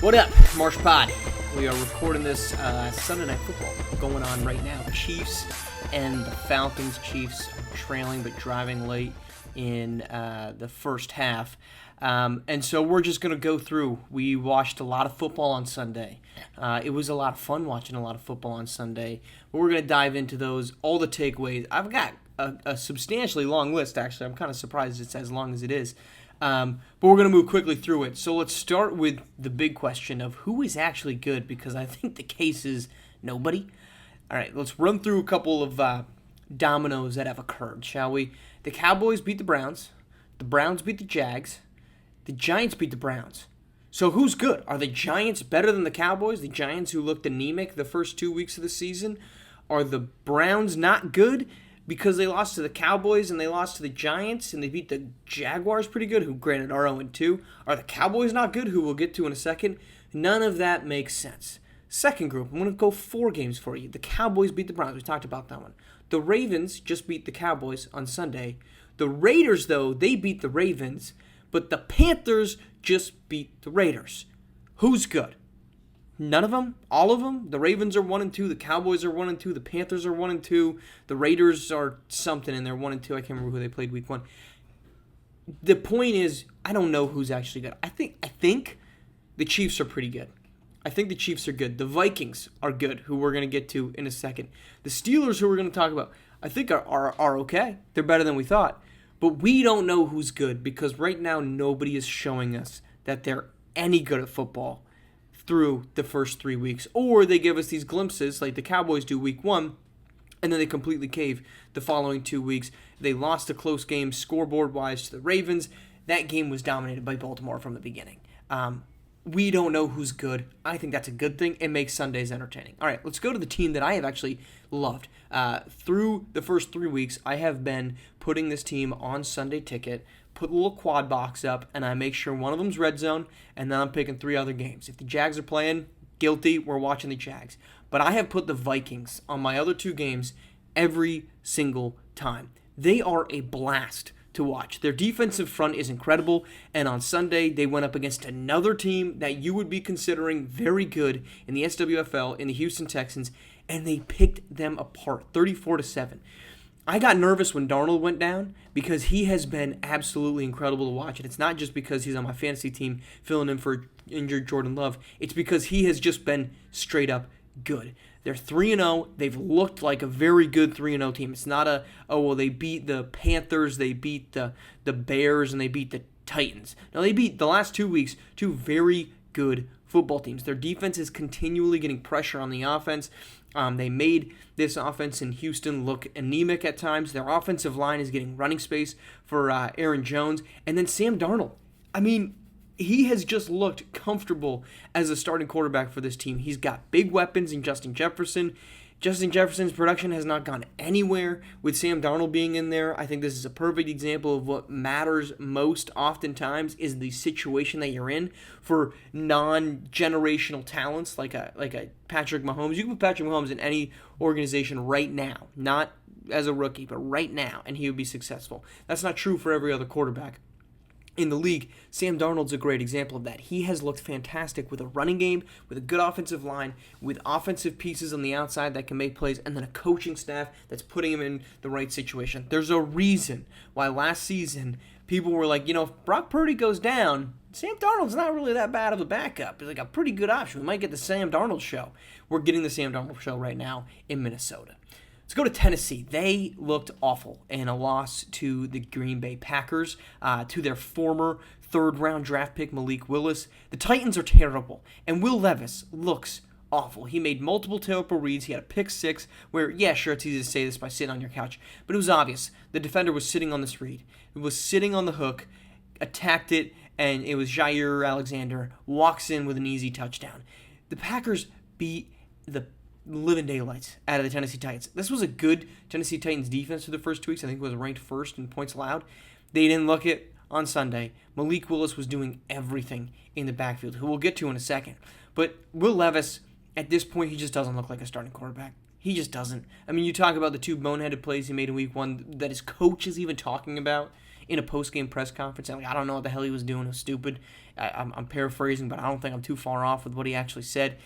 What up, Marsh Pod? We are recording this Sunday Night Football going on right now. Chiefs and the Falcons. Chiefs trailing but driving late in the first half. And so we're just going to go through. We watched a lot of football on Sunday. It was a lot of fun watching a lot of football on Sunday. But we're going to dive into those, all the takeaways. I've got a substantially long list, actually. I'm kind of surprised it's as long as it is. But we're going to move quickly through it. So let's start with the big question of who is actually good, because I think the case is nobody. All right, let's run through a couple of dominoes that have occurred, shall we? The Cowboys beat the Browns. The Browns beat the Jags. The Giants beat the Browns. So who's good? Are the Giants better than the Cowboys? The Giants who looked anemic the first 2 weeks of the season? Are the Browns not good because they lost to the Cowboys and they lost to the Giants and they beat the Jaguars pretty good, who granted are 0-2? Are the Cowboys not good, who we'll get to in a second? None of that makes sense. Second group, I'm going to go 4 games for you. The Cowboys beat the Browns. We talked about that one. The Ravens just beat the Cowboys on Sunday. The Raiders, though, they beat the Ravens. But the Panthers just beat the Raiders. Who's good? None of them? All of them? The Ravens are 1-2. The Cowboys are 1-2. The Panthers are 1-2. The Raiders are something, and they're 1-2. I can't remember who they played week 1. The point is, I don't know who's actually good. I think the Chiefs are pretty good. I think the Chiefs are good. The Vikings are good, who we're going to get to in a second. The Steelers, who we're going to talk about, I think are okay. They're better than we thought. But we don't know who's good, because right now nobody is showing us that they're any good at football through the first 3 weeks. Or they give us these glimpses like the Cowboys do week 1, and then they completely cave the following 2 weeks. They lost a close game scoreboard-wise to the Ravens. That game was dominated by Baltimore from the beginning. We don't know who's good. I think that's a good thing. It makes Sundays entertaining. All right, let's go to the team that I have actually loved. Through the first 3 weeks, I have been putting this team on Sunday Ticket, put a little quad box up, and I make sure one of them's red zone, and then I'm picking 3 other games. If the Jags are playing, guilty, we're watching the Jags. But I have put the Vikings on my other 2 games every single time. They are a blast to watch. Their defensive front is incredible, and on Sunday they went up against another team that you would be considering very good in the SWFL, in the Houston Texans, and they picked them apart 34-7. I got nervous when Darnold went down because he has been absolutely incredible to watch, and it's not just because he's on my fantasy team filling in for injured Jordan Love. It's because he has just been straight up good. They're 3-0. They've looked like a very good 3-0 team. It's not they beat the Panthers, they beat the Bears, and they beat the Titans. Now, they beat, the last 2 weeks, 2 very good football teams. Their defense is continually getting pressure on the offense. They made this offense in Houston look anemic at times. Their offensive line is getting running space for Aaron Jones. And then Sam Darnold. I mean, he has just looked comfortable as a starting quarterback for this team. He's got big weapons in Justin Jefferson. Justin Jefferson's production has not gone anywhere with Sam Darnold being in there. I think this is a perfect example of what matters most oftentimes is the situation that you're in for non-generational talents like a Patrick Mahomes. You can put Patrick Mahomes in any organization right now, not as a rookie, but right now, and he would be successful. That's not true for every other quarterback in the league. Sam Darnold's a great example of that. He has looked fantastic with a running game, with a good offensive line, with offensive pieces on the outside that can make plays, and then a coaching staff that's putting him in the right situation. There's a reason why last season people were like, if Brock Purdy goes down, Sam Darnold's not really that bad of a backup. He's like a pretty good option. We might get the Sam Darnold show. We're getting the Sam Darnold show right now in Minnesota. Let's go to Tennessee. They looked awful in a loss to the Green Bay Packers, to their former third-round draft pick, Malik Willis. The Titans are terrible, and Will Levis looks awful. He made multiple terrible reads. He had a pick 6 where, yeah, sure, it's easy to say this by sitting on your couch, but it was obvious. The defender was sitting on this read. It was sitting on the hook, attacked it, and it was Jair Alexander, walks in with an easy touchdown. The Packers beat the living daylights out of the Tennessee Titans. This was a good Tennessee Titans defense for the first 2 weeks. I think it was ranked first in points allowed. They didn't look it on Sunday. Malik Willis was doing everything in the backfield, who we'll get to in a second. But Will Levis, at this point, he just doesn't look like a starting quarterback. He just doesn't. I mean, you talk about the 2 boneheaded plays he made in week 1 that his coach is even talking about in a post-game press conference, and I don't know what the hell he was doing. It was stupid. I'm paraphrasing, but I don't think I'm too far off with what he actually said.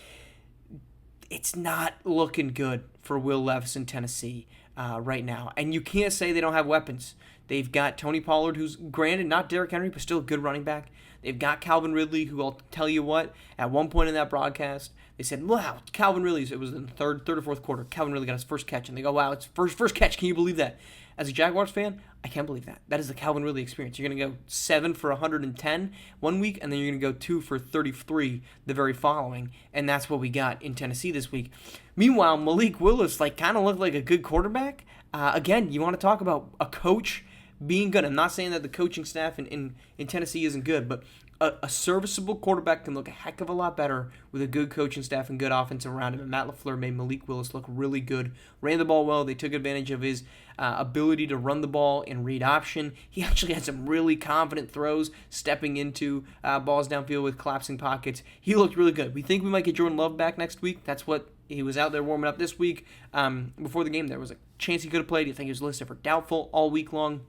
It's not looking good for Will Levis in Tennessee right now. And you can't say they don't have weapons. They've got Tony Pollard, who's, granted, not Derrick Henry, but still a good running back. They've got Calvin Ridley, who I'll tell you what, at one point in that broadcast, they said, wow, Calvin Ridley's, it was in the third or fourth quarter, Calvin Ridley got his first catch. And they go, wow, it's first catch. Can you believe that? As a Jaguars fan, I can't believe that. That is the Calvin Ridley experience. You're going to go 7 for 110 one week, and then you're going to go 2 for 33 the very following, and that's what we got in Tennessee this week. Meanwhile, Malik Willis kind of looked like a good quarterback. Again, you want to talk about a coach being good. I'm not saying that the coaching staff in Tennessee isn't good, but a serviceable quarterback can look a heck of a lot better with a good coaching staff and good offense around him. And Matt LaFleur made Malik Willis look really good. Ran the ball well. They took advantage of his ability to run the ball and read option. He actually had some really confident throws, stepping into balls downfield with collapsing pockets. He looked really good. We think we might get Jordan Love back next week. That's what he was out there warming up this week. Before the game, there was a chance he could have played. You think he was listed for doubtful all week long.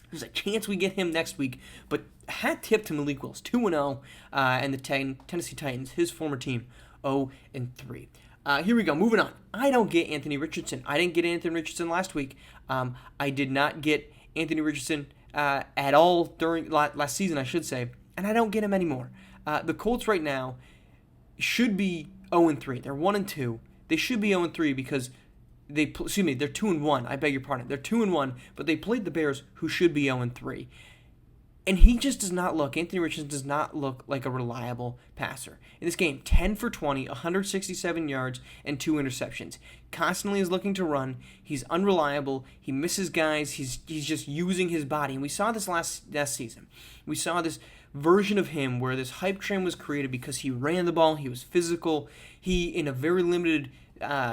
There's a chance we get him next week, but hat tip to Malik Willis, 2-0, and the Tennessee Titans, his former team, 0-3. Here we go, moving on. I don't get Anthony Richardson. I didn't get Anthony Richardson last week. I did not get Anthony Richardson at all during last season, I should say, and I don't get him anymore. The Colts right now should be 0-3. They're 1-2. They should be 0-3 because they're 2-1. I beg your pardon. They're 2-1, but they played the Bears, who should be 0-3. And he just does not look, Anthony Richardson does not look like a reliable passer. In this game, 10 for 20, 167 yards, and 2 interceptions. Constantly is looking to run. He's unreliable. He misses guys. He's just using his body. And we saw this last season. We saw this version of him where this hype train was created because he ran the ball. He was physical. He, in a very limited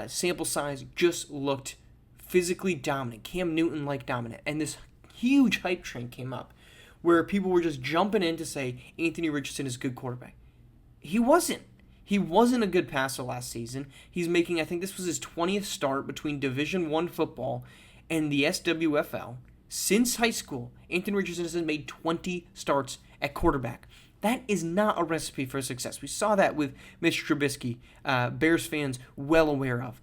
sample size, just looked physically dominant, Cam Newton-like dominant. And this huge hype train came up where people were just jumping in to say Anthony Richardson is a good quarterback. He wasn't. He wasn't a good passer last season. He's making, I think this was his 20th start between Division I football and the SWFL. Since high school, Anthony Richardson has made 20 starts at quarterback. That is not a recipe for success. We saw that with Mitch Trubisky, Bears fans well aware of.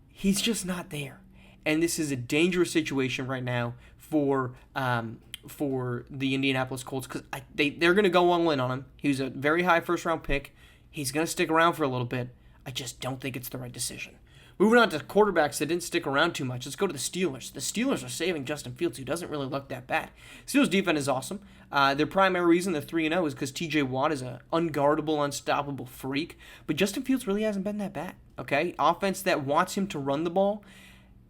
He's just not there. And this is a dangerous situation right now for the Indianapolis Colts because they're going to go all in on him. He was a very high first-round pick. He's going to stick around for a little bit. I just don't think it's the right decision. Moving on to quarterbacks that didn't stick around too much, let's go to the Steelers. The Steelers are saving Justin Fields, who doesn't really look that bad. Steelers' defense is awesome. Their primary reason they're 3-0 is because T.J. Watt is an unguardable, unstoppable freak. But Justin Fields really hasn't been that bad, okay? Offense that wants him to run the ball,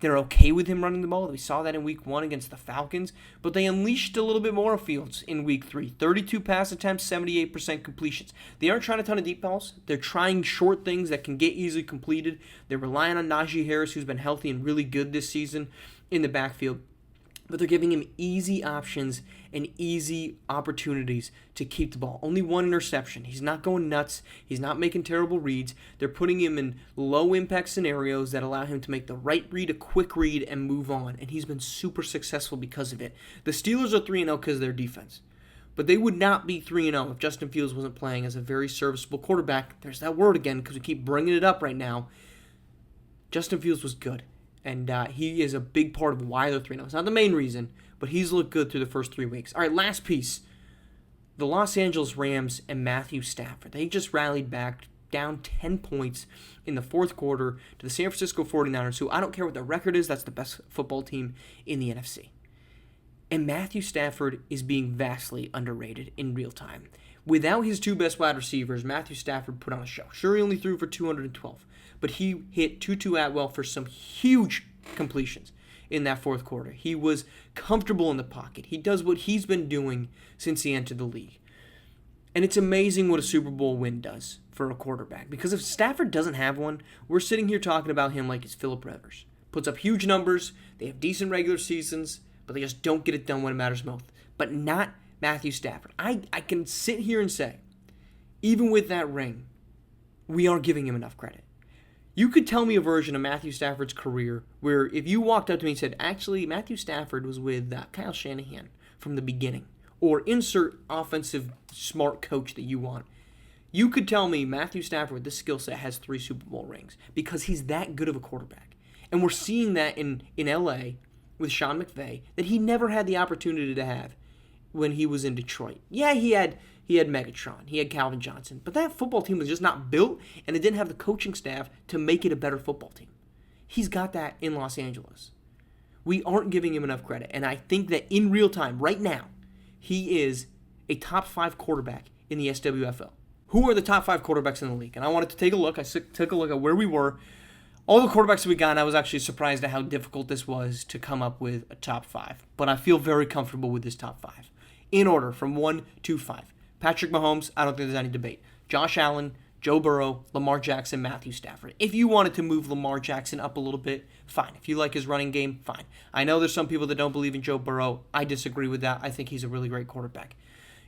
they're okay with him running the ball. We saw that in Week 1 against the Falcons. But they unleashed a little bit more of Fields in Week 3. 32 pass attempts, 78% completions. They aren't trying a ton of deep balls. They're trying short things that can get easily completed. They're relying on Najee Harris, who's been healthy and really good this season in the backfield. But they're giving him easy options and easy opportunities to keep the ball. Only one interception. He's not going nuts. He's not making terrible reads. They're putting him in low-impact scenarios that allow him to make the right read, a quick read, and move on. And he's been super successful because of it. The Steelers are 3-0 because of their defense. But they would not be 3-0 if Justin Fields wasn't playing as a very serviceable quarterback. There's that word again because we keep bringing it up right now. Justin Fields was good. And he is a big part of why they're 3-0. It's not the main reason, but he's looked good through the first 3 weeks. All right, last piece. The Los Angeles Rams and Matthew Stafford. They just rallied back, down 10 points in the fourth quarter to the San Francisco 49ers, who I don't care what their record is, that's the best football team in the NFC. And Matthew Stafford is being vastly underrated in real time. Without his two best wide receivers, Matthew Stafford put on a show. Sure, he only threw for 212. But he hit Tutu Atwell for some huge completions in that fourth quarter. He was comfortable in the pocket. He does what he's been doing since he entered the league. And it's amazing what a Super Bowl win does for a quarterback. Because if Stafford doesn't have one, we're sitting here talking about him like he's Phillip Rivers. Puts up huge numbers, they have decent regular seasons, but they just don't get it done when it matters most. But not Matthew Stafford. I can sit here and say, even with that ring, we aren't giving him enough credit. You could tell me a version of Matthew Stafford's career where if you walked up to me and said, actually, Matthew Stafford was with Kyle Shanahan from the beginning, or insert offensive smart coach that you want. You could tell me Matthew Stafford with this skill set has 3 Super Bowl rings because he's that good of a quarterback. And we're seeing that in LA with Sean McVay that he never had the opportunity to have when he was in Detroit. Yeah, he had Megatron, he had Calvin Johnson, but that football team was just not built, and it didn't have the coaching staff to make it a better football team. He's got that in Los Angeles. We aren't giving him enough credit, and I think that in real time, right now, he is a top 5 quarterback in the SWFL. Who are the top 5 quarterbacks in the league? And I wanted to take a look. I took a look at where we were. All the quarterbacks that we got, and I was actually surprised at how difficult this was to come up with a top 5. But I feel very comfortable with this top 5. In order, from 1 to 5. Patrick Mahomes, I don't think there's any debate. Josh Allen, Joe Burrow, Lamar Jackson, Matthew Stafford. If you wanted to move Lamar Jackson up a little bit, fine. If you like his running game, fine. I know there's some people that don't believe in Joe Burrow. I disagree with that. I think he's a really great quarterback.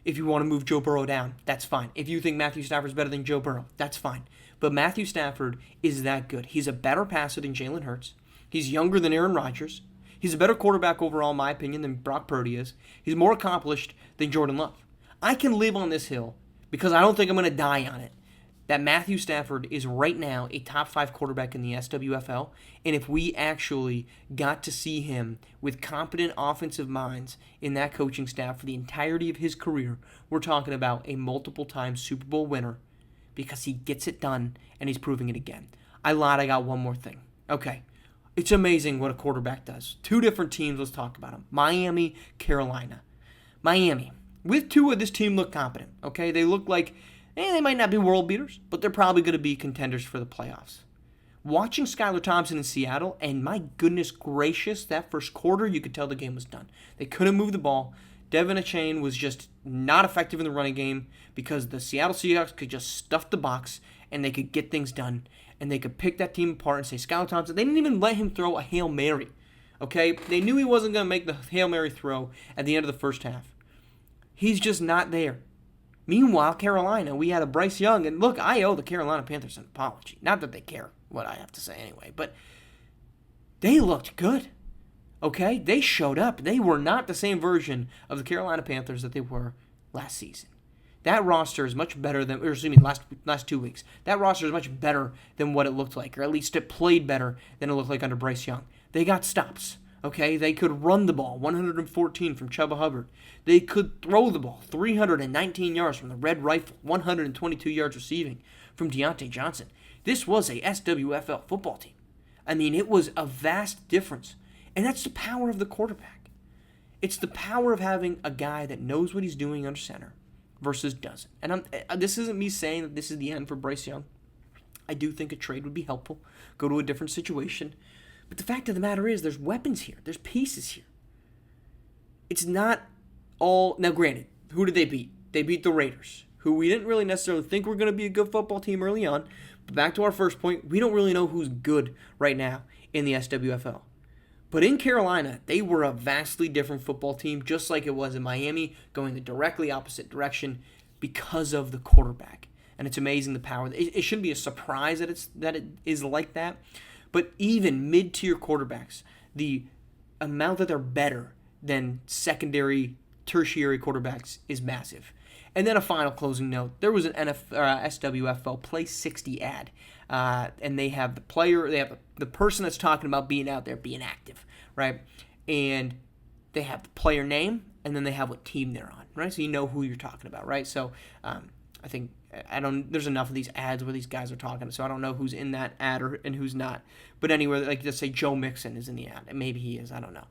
If you want to move Joe Burrow down, that's fine. If you think Matthew Stafford's better than Joe Burrow, that's fine. But Matthew Stafford is that good. He's a better passer than Jalen Hurts. He's younger than Aaron Rodgers. He's a better quarterback overall, in my opinion, than Brock Purdy is. He's more accomplished than Jordan Love. I can live on this hill because I don't think I'm going to die on it, that Matthew Stafford is right now a top 5 quarterback in the SWFL, and if we actually got to see him with competent offensive minds in that coaching staff for the entirety of his career, we're talking about a multiple-time Super Bowl winner because he gets it done and he's proving it again. I lied, I got one more thing. Okay, it's amazing what a quarterback does. 2 different teams, let's talk about them. Miami, Carolina. Miami. With Tua, this team looked competent, okay? They look like they might not be world beaters, but they're probably going to be contenders for the playoffs. Watching Skylar Thompson in Seattle, and my goodness gracious, that first quarter, you could tell the game was done. They couldn't move the ball. Devin Achane was just not effective in the running game because the Seattle Seahawks could just stuff the box, and they could get things done, and they could pick that team apart and say, Skylar Thompson, they didn't even let him throw a Hail Mary, okay? They knew he wasn't going to make the Hail Mary throw at the end of the first half. He's just not there. Meanwhile, Carolina, we had a Bryce Young, and look, I owe the Carolina Panthers an apology. Not that they care what I have to say anyway, but they looked good, okay? They showed up. They were not the same version of the Carolina Panthers that they were last season. That roster is much better than, last 2 weeks. That roster is much better than what it looked like, or at least it played better than it looked like under Bryce Young. They got stops. Okay, they could run the ball, 114 from Chuba Hubbard. They could throw the ball, 319 yards from the Red Rifle, 122 yards receiving from Deontay Johnson. This was a SWFL football team. I mean, it was a vast difference. And that's the power of the quarterback. It's the power of having a guy that knows what he's doing under center versus doesn't. And this isn't me saying that this is the end for Bryce Young. I do think a trade would be helpful. Go to a different situation. But the fact of the matter is there's weapons here. There's pieces here. It's not all... Now, granted, who did they beat? They beat the Raiders, who we didn't really necessarily think were going to be a good football team early on. But back to our first point, we don't really know who's good right now in the SWFL. But in Carolina, they were a vastly different football team, just like it was in Miami, going the directly opposite direction because of the quarterback. And it's amazing the power. It shouldn't be a surprise that it is like that. But even mid-tier quarterbacks, the amount that they're better than secondary, tertiary quarterbacks is massive. And then a final closing note. There was an SWFL Play 60 ad. And they have the person that's talking about being out there, being active, right? And they have the player name, and then they have what team they're on, right? So you know who you're talking about, right? So I think there's enough of these ads where these guys are talking, so I don't know who's in that ad and who's not. But anyway, like just say Joe Mixon is in the ad, and maybe he is, I don't know.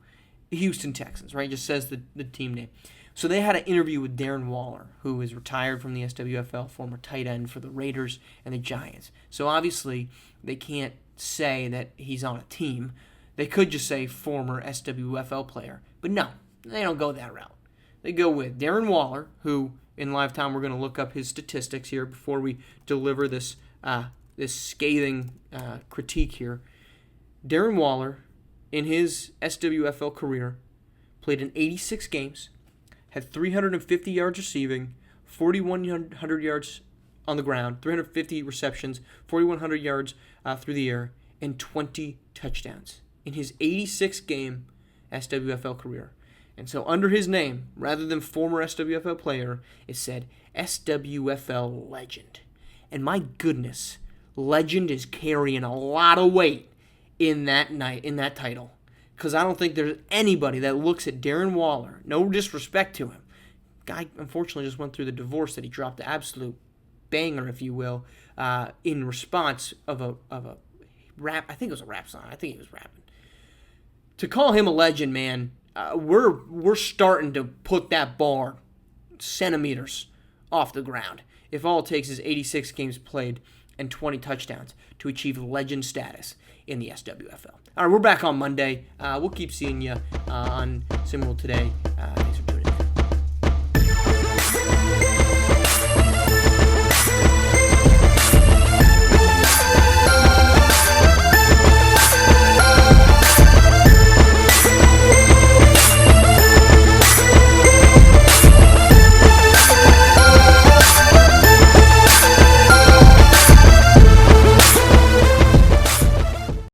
Houston Texans, right? It just says the team name. So they had an interview with Darren Waller, who is retired from the SWFL, former tight end for the Raiders and the Giants. So obviously they can't say that he's on a team. They could just say former SWFL player. But no, they don't go that route. They go with Darren Waller, who in live time we're going to look up his statistics here before we deliver this scathing critique here. Darren Waller, in his SWFL career, played in 86 games, had 350 yards receiving, 4,100 yards on the ground, 350 receptions, 4,100 yards through the air, and 20 touchdowns in his 86-game SWFL career. And so under his name, rather than former SWFL player, it said SWFL legend. And my goodness, legend is carrying a lot of weight in that title. Because I don't think there's anybody that looks at Darren Waller, no disrespect to him. Guy unfortunately just went through the divorce that he dropped the absolute banger, if you will, in response of a rap. I think it was a rap song. I think he was rapping. To call him a legend, man, we're starting to put that bar centimeters off the ground. If all it takes is 86 games played and 20 touchdowns to achieve legend status in the SWFL. All right, we're back on Monday. We'll keep seeing you on SimWorld today. Thanks for tuning in.